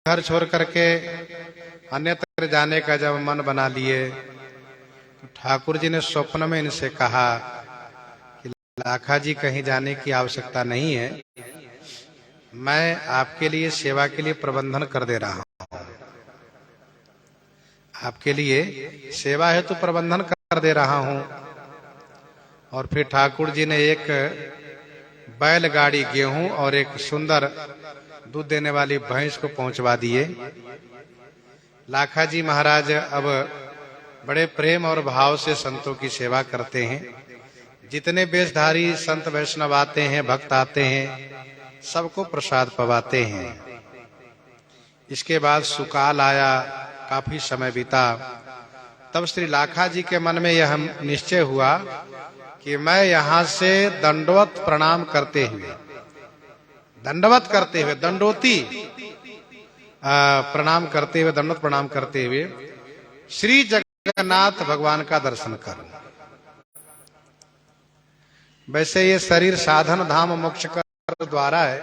घर छोड़ करके अन्यत्र जाने का जब मन बना लिए तो ठाकुर जी ने स्वप्न में इनसे कहा कि लाखा जी कहीं जाने की आवश्यकता नहीं है, मैं आपके लिए सेवा के लिए प्रबंधन कर दे रहा हूं। आपके लिए सेवा है तो प्रबंधन कर दे रहा हूं। और फिर ठाकुर जी ने एक बैलगाड़ी गेहूं और एक सुंदर दूध देने वाली भैंस को पहुंचवा दिए। लाखा जी महाराज अब बड़े प्रेम और भाव से संतों की सेवा करते हैं। जितने वेशधारी संत वैष्णव आते हैं, भक्त आते हैं, सबको प्रसाद पवाते हैं। इसके बाद सुकाल आया, काफी समय बीता। तब श्री लाखा जी के मन में यह निश्चय हुआ कि मैं यहां से दंडवत प्रणाम करते हुए, दंडोती प्रणाम करते हुए, दंडवत प्रणाम करते हुए श्री जगन्नाथ भगवान का दर्शन करूं। वैसे ये शरीर साधन धाम मोक्ष का द्वारा है।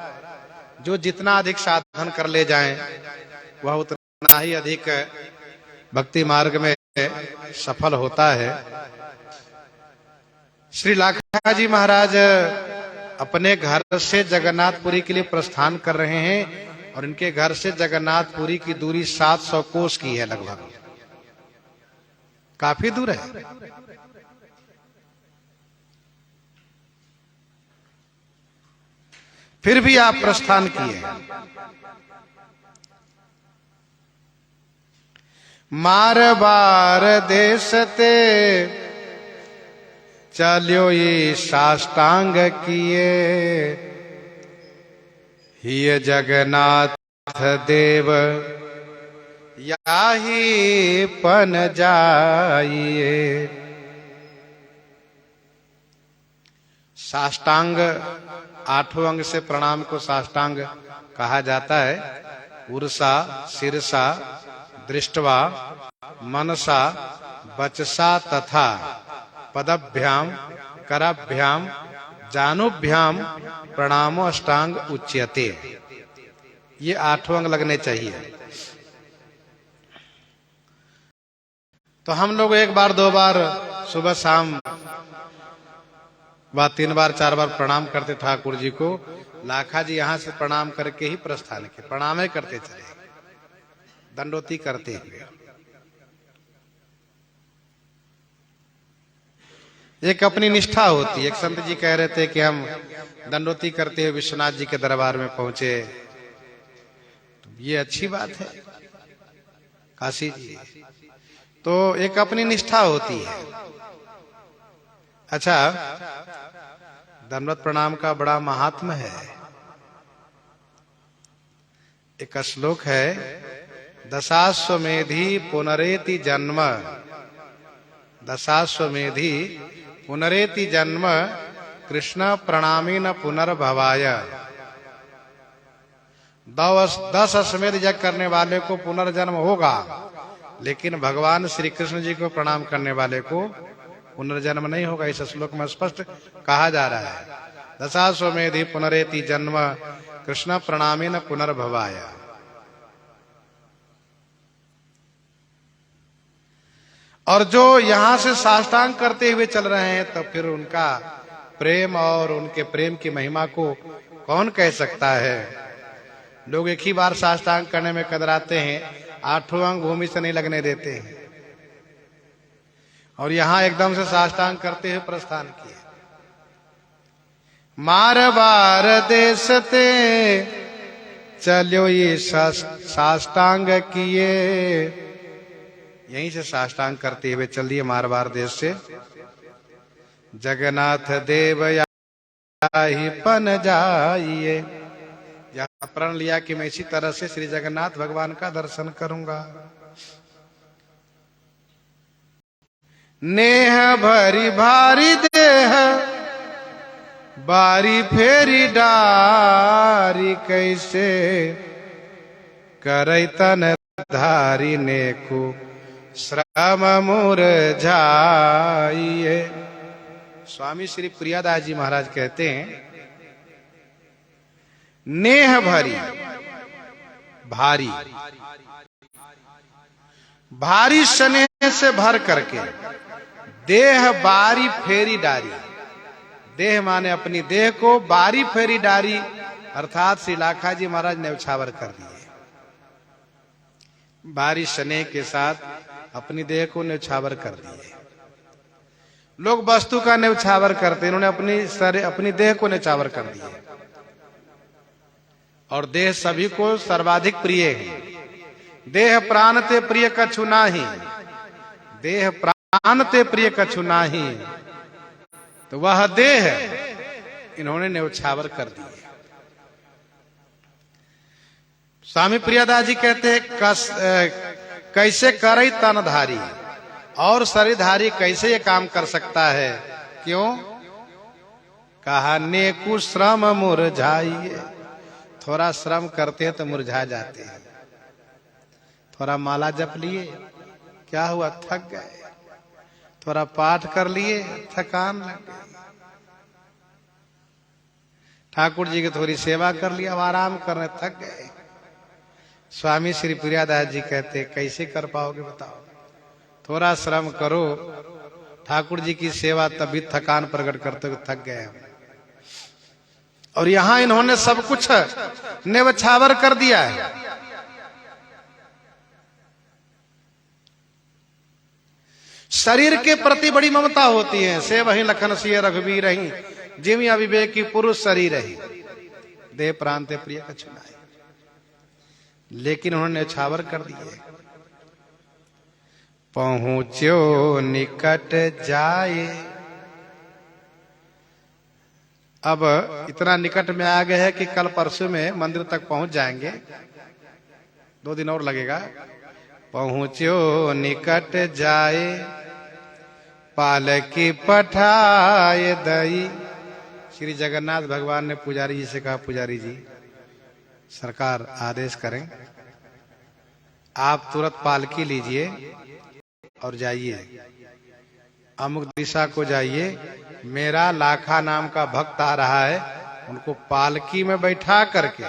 जो जितना अधिक साधन कर ले जाएं, वह उतना ही अधिक भक्ति मार्ग में सफल होता है। श्री लाखा जी महाराज अपने घर से जगन्नाथपुरी के लिए प्रस्थान कर रहे हैं और इनके घर से जगन्नाथपुरी की दूरी 700 कोस की है लगभग। काफी दूर है। फिर भी आप प्रस्थान किए। मारबार देश ते चलियो ये साष्टांग किए, हिय जगन्नाथ देव याही पन जाइए। साष्टांग 8 अंग से प्रणाम को साष्टांग कहा जाता है। उर्सा, शिरसा, दृष्टवा, मनसा, वचसा तथा पदभ्याम, कराभ्याम, जानुभ्याम प्रणामो अष्टांग उच्यते। ये 8 अंग लगने चाहिए। तो हम लोग 1 बार 2 बार सुबह शाम 3 बार 4 बार प्रणाम करते ठाकुर जी को। लाखा जी यहां से प्रणाम करके ही प्रस्थान किए। प्रणाम ही करते चले, दंडोती करते हुए। एक अपनी निष्ठा होती है। एक संत जी कह रहे थे कि हम दंडोती करते हुए विश्वनाथ जी के दरबार में पहुंचे। तो ये अच्छी बात है काशी जी। तो एक अपनी निष्ठा होती है। अच्छा, दंडवत प्रणाम का बड़ा महात्म्य है। एक श्लोक है, दशाश्वमेधि पुनरेति जन्म, दशाश्वमेधि पुनरेति जन्म कृष्ण प्रणामी न पुनर्भवाय। 10 अश्वमेध यज्ञ करने वाले को पुनर्जन्म होगा, लेकिन भगवान श्री कृष्ण जी को प्रणाम करने वाले को पुनर्जन्म नहीं होगा। इस श्लोक में स्पष्ट कहा जा रहा है, दशाश्वमेधि पुनरेति जन्म कृष्ण प्रणामी न पुनर्भवाय। और जो यहां से साष्टांग करते हुए चल रहे हैं, तो फिर उनका प्रेम और उनके प्रेम की महिमा को कौन कह सकता है। लोग एक ही बार साष्टांग करने में कतराते हैं, 8 अंग भूमि से नहीं लगने देते हैं। और यहां एकदम से साष्टांग करते हुए प्रस्थान किए। मारबार देश ते चलियो ये साष्टांग किए। यहीं से साष्टांग करते हुए चल दिए मारवाड़ देश से। जगन्नाथ देव याही पन जाइए। यह प्रण लिया कि मैं इसी तरह से श्री जगन्नाथ भगवान का दर्शन करूंगा। नेह भरी भारी देह बारी फेरी डारी, कैसे करई तन धारी नेकु श्रम मुरझाइए। स्वामी श्री प्रियादास जी महाराज कहते हैं, नेह भरी भारी भारी स्नेह से भर करके देह बारी फेरी डारी। देह माने अपनी देह को, बारी फेरी डारी अर्थात श्री लाखा जी महाराज न्यौछावर कर दिए। बारी स्नेह के साथ अपनी देह को न्यौछावर कर दिए। लोग वस्तु का न्यौछावर करते, इन्होंने अपनी देह को न्यौछावर कर दिया। और देह सभी को सर्वाधिक प्रिय है। देह प्राण ते प्रिय कछु नाही, देह प्राण ते प्रिय कछु नाही, तो वह देह इन्होंने न्यौछावर कर दिया। स्वामी प्रियदास जी कहते हैं कैसे करे तनधारी, और शरीरधारी कैसे ये काम कर सकता है? क्यों? कहा नेकु श्रम मुरझाइए। थोड़ा श्रम करते हैं तो मुरझा जाते हैं। थोड़ा माला जप लिए, क्या हुआ? थक गए। थोड़ा पाठ कर लिए, थकान लग गई। ठाकुर जी की थोड़ी सेवा कर लिया, अब आराम करने थक गए। स्वामी श्री प्रियदास जी कहते कैसे कर पाओगे बताओ? थोड़ा श्रम करो। ठाकुर जी की सेवा तभी थकान प्रकट करते हुए थक गए हम। और यहां इन्होंने सब कुछ न्यौछावर कर दिया है। शरीर के प्रति बड़ी ममता होती है। से वही लखन सिय रघुवीर रही, जिमि अविवेक की पुरुष शरीर रही, देह प्राण ते प्रिय कछु नाहि। लेकिन उन्होंने न्यौछावर कर दिए। पहुंचो निकट जाए। अब इतना निकट में आ गए हैं कि कल परसों में मंदिर तक पहुंच जाएंगे। 2 दिन और लगेगा। पहुंचो निकट जाए, पालकी पठाए दई। श्री जगन्नाथ भगवान ने पुजारी जी से कहा, पुजारी जी सरकार आदेश करें, आप तुरंत पालकी लीजिए और जाइए, अमुक दिशा को जाइए। मेरा लाखा नाम का भक्त आ रहा है, उनको पालकी में बैठा करके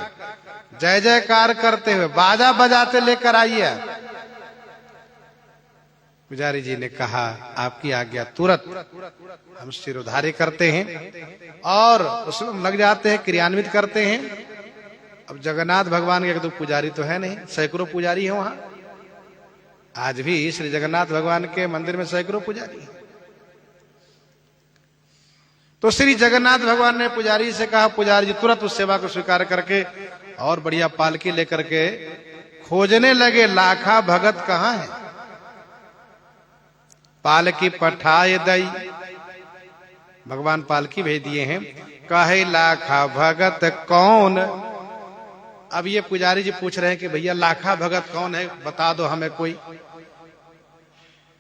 जय जयकार करते हुए बाजा बजाते लेकर आइए। पुजारी जी ने कहा, आपकी आज्ञा। तुरंत हम सिरोधार्य करते हैं और उसमें लग जाते हैं, क्रियान्वित करते हैं। अब जगन्नाथ भगवान के तो पुजारी तो है नहीं, सैकड़ों पुजारी है वहां। आज भी श्री जगन्नाथ भगवान के मंदिर में सैकड़ों पुजारी है। तो श्री जगन्नाथ भगवान ने पुजारी से कहा, पुजारी जी तुरंत उस सेवा को स्वीकार करके और बढ़िया पालकी लेकर के खोजने लगे, लाखा भगत कहाँ है? पालकी पठाए दई। भगवान पालकी भेज दिए हैं। कहे लाखा भगत कौन? अब ये पुजारी जी पूछ रहे हैं कि भैया लाखा भगत कौन है, बता दो हमें कोई।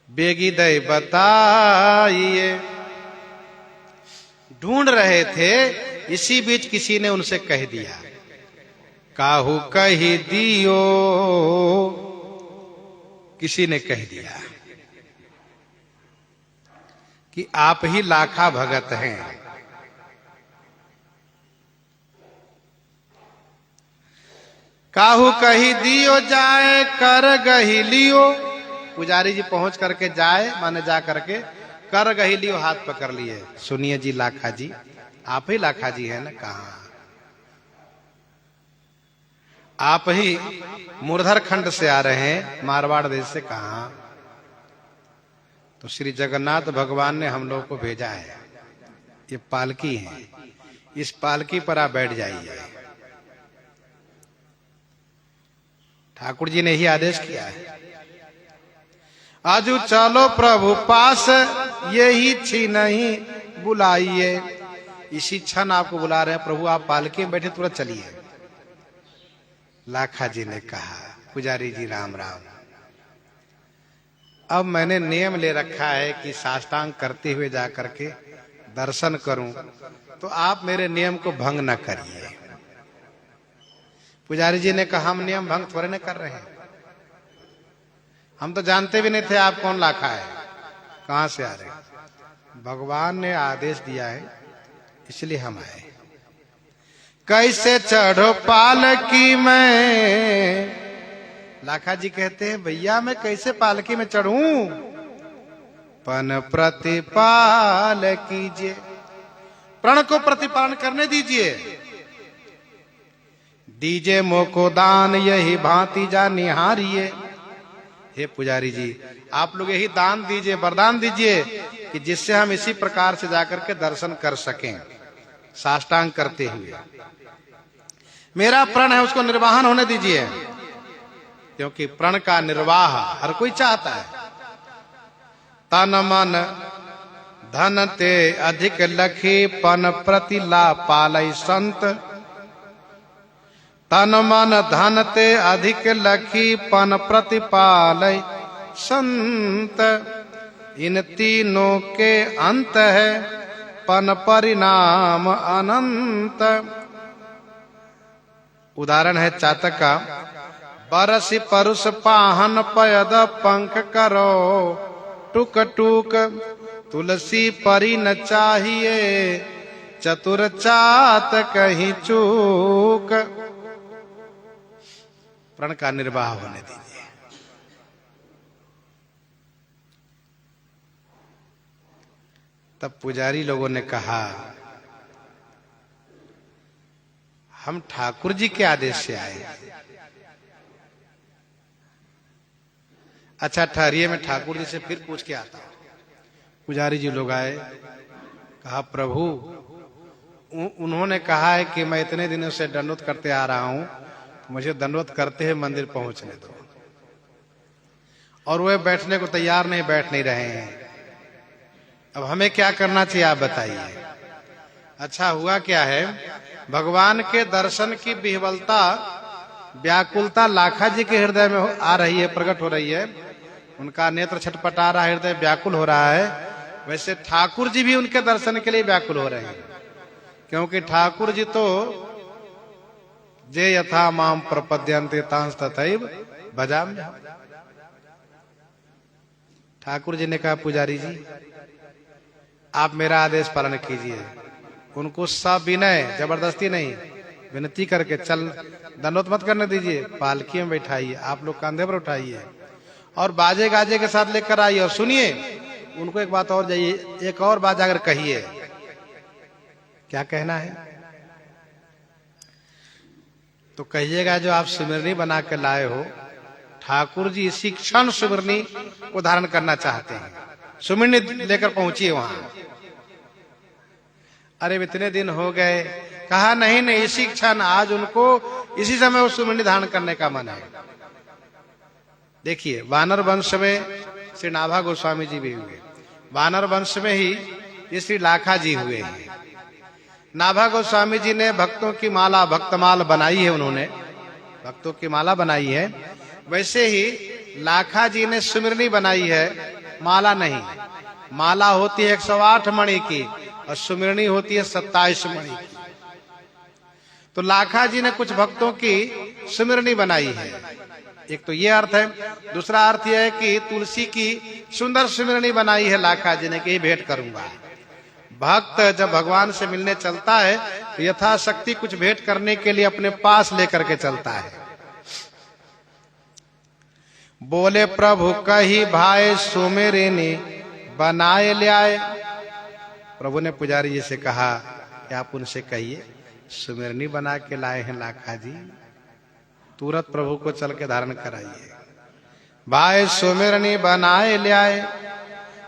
बेगी दई बताइए। ढूंढ रहे थे, इसी बीच किसी ने उनसे कह दिया, काहू कही दियो। किसी ने कह दिया कि आप ही लाखा भगत हैं। काहू कही दियो जाए कर गही लियो। पुजारी जी पहुंच करके जाए माने जा करके कर गही लियो, हाथ पकड़ लिए। सुनिए जी लाखा जी, आप ही लाखा जी है ना? कहा आप ही मुरधर खंड से आ रहे हैं, मारवाड़ देश से। कहा तो श्री जगन्नाथ भगवान ने हम लोग को भेजा है, ये पालकी है, इस पालकी पर आप बैठ जाइए। ठाकुर जी ने ही आदेश किया है। आजू चलो प्रभु पास, यही छी नहीं बुलाइए। इसी क्षण आपको बुला रहे हैं प्रभु, आप पालकी में बैठे, तुरंत चलिए। लाखा जी ने कहा, पुजारी जी राम राम, अब मैंने नियम ले रखा है कि साष्टांग करते हुए जा करके दर्शन करूं, तो आप मेरे नियम को भंग न करिए। पुजारी जी ने कहा, हम नियम भंग थोड़े न कर रहे हैं, हम तो जानते भी नहीं थे आप कौन लाखा है, कहां से आ रहे हैं। भगवान ने आदेश दिया है इसलिए हम आए। कैसे चढ़ो पालकी में। लाखा जी कहते हैं भैया मैं कैसे पालकी में चढ़ूं। पन प्रतिपाल कीजिए, प्रण को प्रतिपालन करने दीजिए। दीजे मोको दान यही भांति जा निहारिये। हे पुजारी जी आप लोग यही दान दीजिए, वरदान दीजिए कि जिससे हम इसी प्रकार से जाकर के दर्शन कर सकें साष्टांग करते हुए। मेरा प्रण है उसको निर्वाहन होने दीजिए, क्योंकि प्रण का निर्वाह हर कोई चाहता है। तन मन धन ते अधिक लखी पन प्रतिला पालय संत। तन मन धन ते अधिक लखी पन प्रतिपालय संत। इन तीनों के अंत है पन परिणाम अनंत। उदाहरण है चातक का। बरसी परुष पाहन पयद पंख करो टुक टुक। तुलसी परी न चाहिए चतुर चात कहीं चूक। प्रण का निर्वाह होने दीजिए। तब पुजारी लोगों ने कहा हम ठाकुर जी के आदेश से आए। अच्छा ठहरिए मैं ठाकुर जी से फिर पूछ के आता हूं। पुजारी जी लोग आए, कहा प्रभु उन्होंने कहा है कि मैं इतने दिनों से दंडवत करते आ रहा हूं, मुझे दंडवत करते हुए मंदिर पहुंचने दो। और वे बैठने को तैयार नहीं, बैठ नहीं रहे हैं। अब हमें क्या करना चाहिए आप बताइए। अच्छा हुआ क्या है, भगवान के दर्शन की विह्वलता व्याकुलता लाखा जी के हृदय में आ रही है, प्रकट हो रही है। उनका नेत्र छटपटा रहा है, हृदय व्याकुल हो रहा है। वैसे ठाकुर जी भी उनके दर्शन के लिए व्याकुल हो रहे हैं, क्योंकि ठाकुर जी तो जे यथा माम प्रपद्यन्ते तांस तथैव भजामि। ठाकुर जी ने कहा पुजारी जी आप मेरा आदेश पालन कीजिए। उनको सविनय, जबरदस्ती नहीं, विनती करके चल दंडवत मत करने दीजिए, पालकी में बैठाइए, आप लोग कंधे पर उठाइए और बाजे गाजे के साथ लेकर आइए। और सुनिए उनको एक बात और जाइए, एक और बात अगर कहिए। क्या कहना है तो कहिएगा जो आप सुमिरनी बना के लाए हो, ठाकुर जी इसी क्षण सुमिरनी को धारण करना चाहते हैं। सुमिरनी लेकर पहुंचिए वहां। अरे इतने दिन हो गए, कहा नहीं नहीं इसी क्षण, आज उनको इसी समय वो सुमिरनी धारण करने का मन है। देखिए वानर वंश में श्री नाभा गोस्वामी जी भी हुए, वानर वंश में ही ये श्री लाखा जी हुए हैं। नाभा गोस्वामी जी ने भक्तों की माला, भक्तमाल बनाई है, उन्होंने भक्तों की माला बनाई है। वैसे ही लाखा जी ने सुमिरनी बनाई है, माला नहीं। माला होती है 108 मणि की और सुमिरनी होती है 27 मणि की। तो लाखा जी ने कुछ भक्तों की सुमिरनी बनाई है। एक तो ये अर्थ है। दूसरा अर्थ यह है कि तुलसी की सुंदर सुमिरनी बनाई है लाखा जी ने कि भेंट करूंगा। भक्त जब भगवान से मिलने चलता है तो यथाशक्ति कुछ भेंट करने के लिए अपने पास लेकर के चलता है। बोले प्रभु कही भाई सुमिरनी बनाए ले आए। प्रभु ने पुजारी जी से कहा कि आप उनसे कहिए सुमिरनी बना के लाए हैं लाखा जी, तुरंत प्रभु को चल के धारण कराइए। भाई सुमिरनी बनाए ले आए,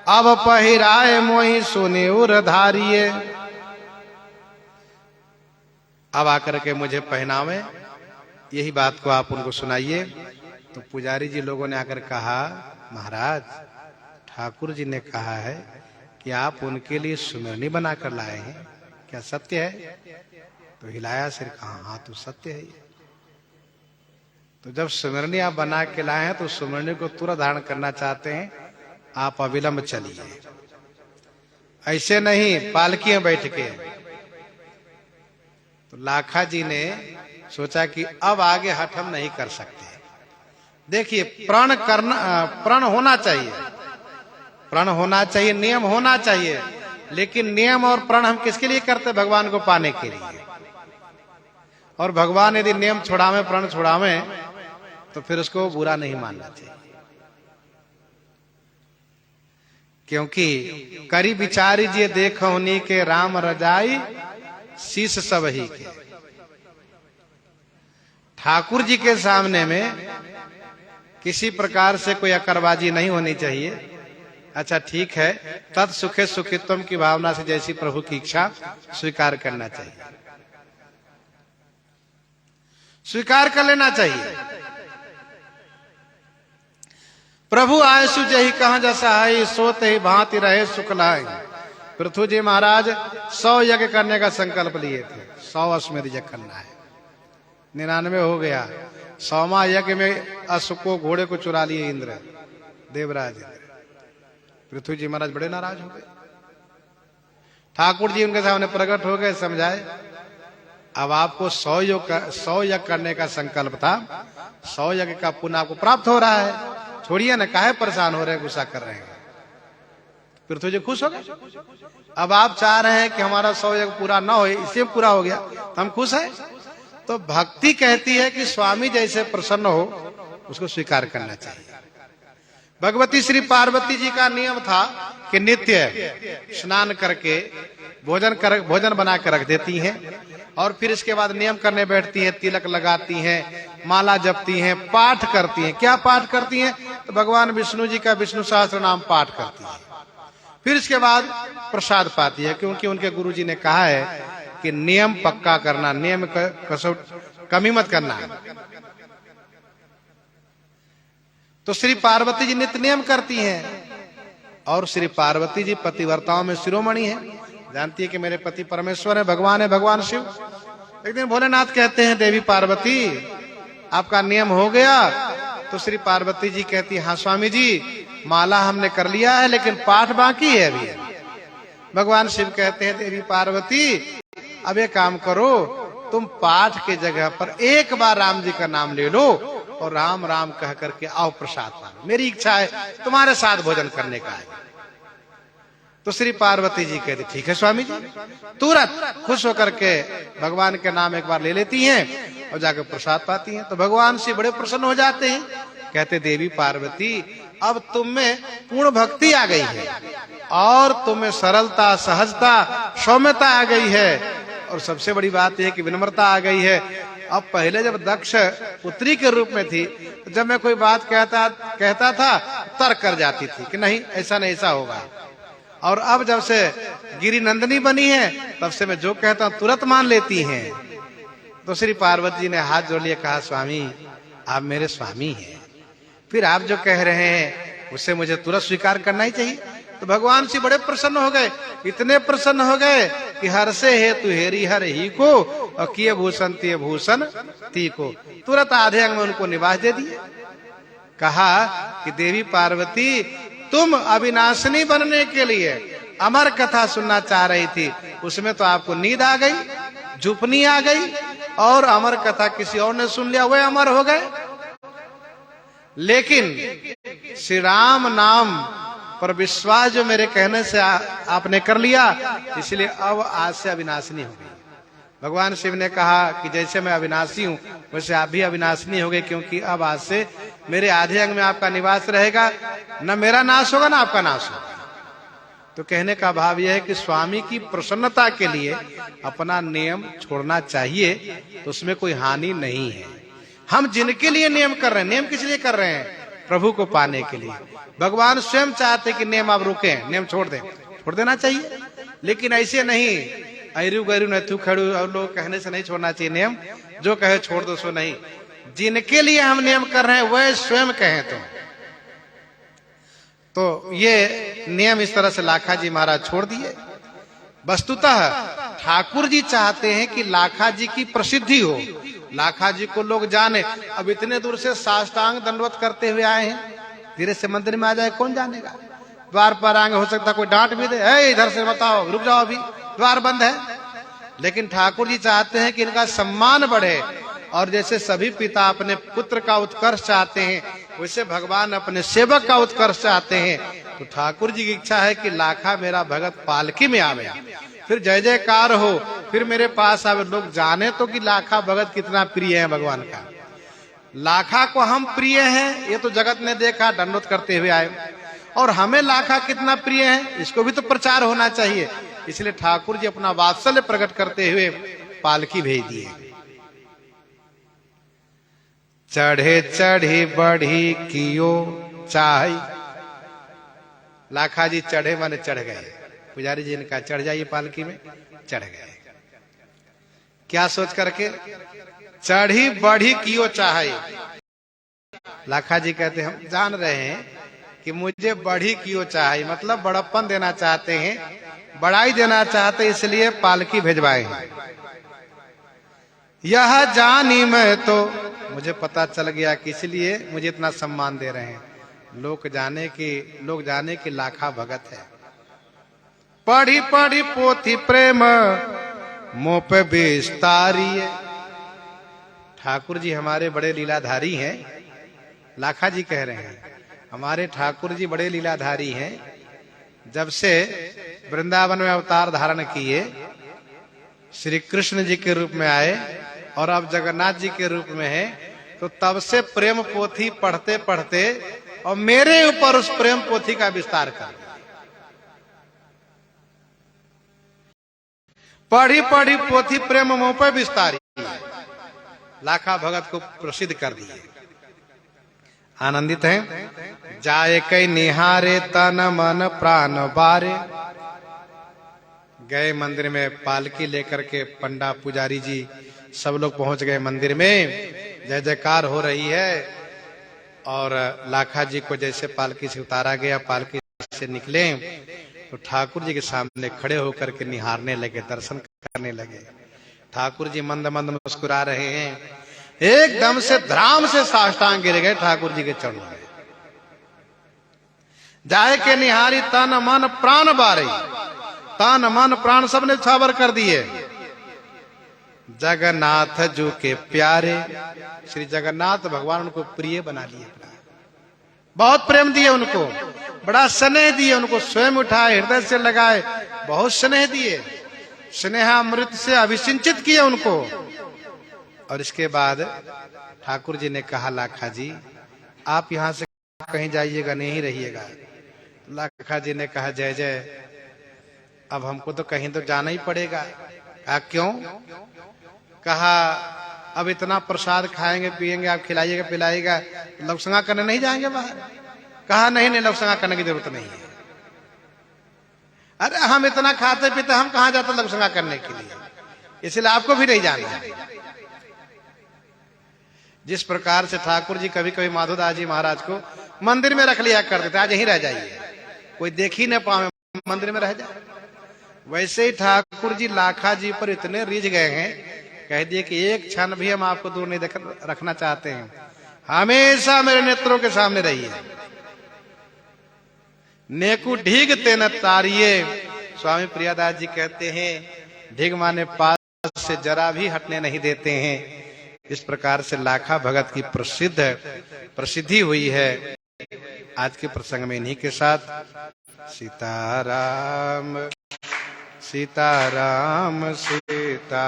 अब पहिराए मोहि सुने उर धारिये। अब आकर के मुझे पहनावे, यही बात को आप उनको सुनाइए। तो पुजारी जी लोगों ने आकर कहा महाराज ठाकुर जी ने कहा है कि आप उनके लिए सुमिरनी बनाकर लाए हैं, क्या सत्य है? तो हिलाया सिर, कहा हाँ तो सत्य है। तो जब सुमिरनी आप बना के लाए हैं तो सुमिरनी को तुरंत धारण करना चाहते हैं, आप अविलंब चलिए, ऐसे नहीं पालकी में बैठ के। तो लाखा जी ने सोचा कि अब आगे हठ हम नहीं कर सकते। देखिए प्रण होना चाहिए, प्रण होना चाहिए, नियम होना चाहिए, लेकिन नियम और प्रण हम किसके लिए करते? भगवान को पाने के लिए। और भगवान यदि नियम छोड़ावे, प्रण छोड़ावे, तो फिर उसको बुरा नहीं मानना चाहिए, क्योंकि करी विचारी जे देख होनी के राम रजाई शीश सब ही के। ठाकुर जी के सामने में किसी प्रकार से कोई अकरबाजी नहीं होनी चाहिए। अच्छा ठीक है, तत् सुखे सुखित्वम की भावना से जैसी प्रभु की इच्छा स्वीकार करना चाहिए, स्वीकार कर लेना चाहिए। प्रभु आयसु जही कहां जैसा है, सोते ही भांति रहे सुख लाए। पृथ्वी जी महाराज 100 यज्ञ करने का संकल्प लिए थे, 100 अश्वमेध यज्ञ करना है, 99 हो गया। 100वां यज्ञ में अश्व को, घोड़े को चुरा लिए इंद्र, देवराज इंद्र। पृथ्वी जी महाराज बड़े नाराज हो गए। ठाकुर जी उनके सामने प्रकट हो गए, समझाए अब आपको 100 यज्ञ करने का संकल्प था, 100 यज्ञ का पुण्य आपको प्राप्त हो रहा है, छोड़िए ना, काहे परेशान हो रहे हैं, गुस्सा कर रहे हैं। पृथ्वी जी खुश हो गए। अब आप चाह रहे हैं कि हमारा 100 यज्ञ पूरा ना हो, इससे पूरा हो गया तो हम खुश हैं। तो भक्ति कहती है कि स्वामी जैसे प्रसन्न हो उसको स्वीकार करना चाहिए। भगवती श्री पार्वती जी का नियम था कि नित्य स्नान करके भोजन बना के रख देती हैं, और फिर इसके बाद नियम करने बैठती हैं, तिलक लगाती हैं, माला जपती हैं, पाठ करती हैं। क्या पाठ करती हैं? तो भगवान विष्णु जी का विष्णु सहस्त्र नाम पाठ करती हैं। फिर इसके बाद प्रसाद पाती है, क्योंकि उनके गुरु जी ने कहा है कि नियम पक्का करना, नियम कमी मत करना। तो श्री पार्वती जी नित्य नियम करती हैं, और श्री पार्वती जी पतिव्रताओं में शिरोमणि है। जानती है कि मेरे पति परमेश्वर है, भगवान शिव। एक दिन भोलेनाथ कहते हैं, देवी पार्वती आपका नियम हो गया? तो श्री पार्वती जी कहती, हाँ स्वामी जी, माला हमने कर लिया है, लेकिन पाठ बाकी है अभी। भगवान शिव कहते हैं, देवी पार्वती अब एक काम करो, तुम पाठ के जगह पर एक बार राम जी का नाम ले लो और राम राम कह करके आओ, प्रसाद पाओ। मेरी इच्छा है तुम्हारे साथ भोजन करने का है। तो श्री पार्वती जी कहते, ठीक है स्वामी जी। तुरंत खुश होकर के भगवान के नाम एक बार ले लेती हैं और जाकर प्रसाद पाती हैं। तो भगवान से बड़े प्रसन्न हो जाते हैं, कहते, देवी पार्वती अब तुम में पूर्ण भक्ति आ गई है, और तुम्हें सरलता, सहजता, सौम्यता आ गई है, और सबसे बड़ी बात यह कि विनम्रता आ गई है। अब पहले जब दक्ष पुत्री के रूप में थी, तो जब मैं कोई बात कहता था तर्क कर जाती थी कि नहीं ऐसा नहीं ऐसा होगा, और अब जब से गिरी नंदिनी बनी है, तब से मैं जो कहता हूं तुरंत मान लेती हैं। तो श्री पार्वती जी ने हाथ जोड़ लिए, कहा, स्वामी आप मेरे स्वामी हैं, फिर आप जो कह रहे हैं उससे मुझे तुरंत स्वीकार करना ही चाहिए। तो भगवान से बड़े प्रसन्न हो गए, इतने प्रसन्न हो गए कि हर से हे तू हेरी हर ही को, और किए भूषण तिये भूषण ती को। तुरंत आधे अंग में उनको निवास दे दिए। कहा कि देवी पार्वती तुम अविनाशिनी बनने के लिए अमर कथा सुनना चाह रही थी, उसमें तो आपको नींद आ गई, झुपनी आ गई, और अमर कथा किसी और ने सुन लिया, वह अमर हो गए। लेकिन श्री राम नाम पर विश्वास जो मेरे कहने से आपने कर लिया, इसलिए अब आज से अविनाशिनी हो गई। भगवान शिव ने कहा कि जैसे मैं अविनाशी हूं, वैसे आप भी अविनाशिनी हो गए, क्योंकि अब आज से मेरे आधे अंग में आपका निवास रहेगा, न मेरा नाश होगा न आपका नाश होगा। तो कहने का भाव यह है कि स्वामी की प्रसन्नता के लिए अपना नियम छोड़ना चाहिए, तो उसमें कोई हानि नहीं है। हम जिनके लिए नियम कर रहे हैं, नियम किस लिए कर रहे हैं? प्रभु को पाने के लिए। भगवान स्वयं चाहते कि नियम आप रुकें, नियम छोड़ दें, छोड़ देना चाहिए, लेकिन ऐसे नहीं अरू गरू नथु खड़ू और लोग कहने से नहीं छोड़ना चाहिए नियम। जो कहे छोड़ दो सो नहीं, जिनके लिए हम नियम कर रहे हैं वह स्वयं कहें तो ये नियम इस तरह से लाखा जी महाराज छोड़ दिए। वस्तुतः ठाकुर जी चाहते हैं कि लाखा जी की प्रसिद्धि हो, लाखा जी को लोग जाने। अब इतने दूर से साष्टांग दंडवत करते हुए आए हैं, धीरे से मंदिर में आ जाए कौन जानेगा। द्वार पर आएंगे, हो सकता कोई डांट भी दे, इधर से बताओ, रुक जाओ अभी द्वार बंद है। लेकिन ठाकुर जी चाहते हैं कि इनका सम्मान बढ़े, और जैसे सभी पिता अपने पुत्र का उत्कर्ष चाहते हैं, वैसे भगवान अपने सेवक का उत्कर्ष चाहते हैं। तो ठाकुर जी की इच्छा है कि लाखा मेरा भगत पालकी में आवे, फिर जय जयकार हो, फिर मेरे पास आवे, लोग जाने तो कि लाखा भगत कितना प्रिय है भगवान का। लाखा को हम प्रिय हैं ये तो जगत ने देखा, दंडोत करते हुए आए, और हमें लाखा कितना प्रिय है इसको भी तो प्रचार होना चाहिए। इसलिए ठाकुर जी अपना वात्सल्य प्रकट करते हुए पालकी भेज दिए। चढ़े चढ़ी बढ़ी कियो चाय, लाखा जी चढ़े माने चढ़ गए। पुजारी जी ने कहा चढ़ जाइए पालकी में, चढ़ गए। क्या सोच करके? चढ़ी बढ़ी कियो चाहे। लाखा जी कहते हम जान रहे हैं कि मुझे बढ़ी कियो चाहे, मतलब बड़प्पन देना चाहते हैं, बड़ाई देना चाहते, इसलिए पालकी भेजवाए हैं। यह जानी मैं तो, मुझे पता चल गया कि इसलिए मुझे इतना सम्मान दे रहे हैं। लोग जाने की लाखा भगत है। पढ़ी पढ़ी पोथी प्रेम मुंह पे विस्तारी है। ठाकुर जी हमारे बड़े लीलाधारी हैं। लाखा जी कह रहे हैं हमारे ठाकुर जी बड़े लीलाधारी हैं। जब से वृंदावन में अवतार धारण किए, श्री कृष्ण जी के रूप में आए और अब जगन्नाथ जी के रूप में है, तो तब से प्रेम पोथी पढ़ते पढ़ते और मेरे ऊपर उस प्रेम पोथी का विस्तार कर दिया। पढ़ी पढ़ी पोथी प्रेम मुंह पे विस्तारी, लाखा भगत को प्रसिद्ध कर दिए। आनंदित हैं। जाए कई निहारे तन मन प्राण बारे। गए मंदिर में पालकी लेकर के, पंडा पुजारी जी सब लोग पहुंच गए मंदिर में। जय जयकार हो रही है और लाखा जी को जैसे पालकी से उतारा गया, पालकी से निकले तो ठाकुर जी के सामने खड़े होकर के निहारने लगे, दर्शन करने लगे। ठाकुर जी मंद मंद मुस्कुरा रहे हैं। एकदम से धराम से साष्टांग गिर गए ठाकुर जी के चरणों में। जाए के निहारी तन मन प्राण बारे, तन मन प्राण सबने छावर कर दिए। जगन्नाथ जी के प्यारे, श्री जगन्नाथ भगवान उनको प्रिय बना लिए। बहुत प्रेम दिए उनको, बड़ा स्नेह दिए उनको, स्वयं उठाए, हृदय से लगाए, बहुत स्नेह दिए, स्नेहामृत से अभिसिंचित किए उनको। और इसके बाद ठाकुर जी ने कहा लाखा जी आप यहां से कहीं जाइएगा नहीं रहिएगा। लाखा जी ने कहा जय जय, अब हमको तो कहीं तो जाना ही पड़ेगा। कहा क्यों? कहा अब इतना प्रसाद खाएंगे पिएंगे, आप खिलाइएगा पिलाइएगा, लवसंगा करने नहीं जाएंगे बाहर? कहा नहीं नहीं, लवसंगा करने की जरूरत नहीं है। अरे हम इतना खाते पीते, हम कहां जाते लवसंगा करने के लिए, इसलिए आपको भी नहीं जाना है। जिस प्रकार से ठाकुर जी कभी कभी माधोदास जी महाराज को मंदिर में रख लिया करते थे, आज यहीं रह जाइए, कोई देख ही न पावे, मंदिर में रह जाए, वैसे ही ठाकुर जी लाखा जी पर इतने रिझ गए हैं, कह दिए कि एक क्षण भी हम आपको दूर नहीं रखना चाहते हैं, हमेशा मेरे नेत्रों के सामने रहिए। नेकु ढीग तेन तारिये, स्वामी प्रियादास जी कहते हैं ढीग माने पास से जरा भी हटने नहीं देते हैं। इस प्रकार से लाखा भगत की प्रसिद्धि हुई है। आज के प्रसंग में इन्हीं के साथ सीताराम सीताराम सीता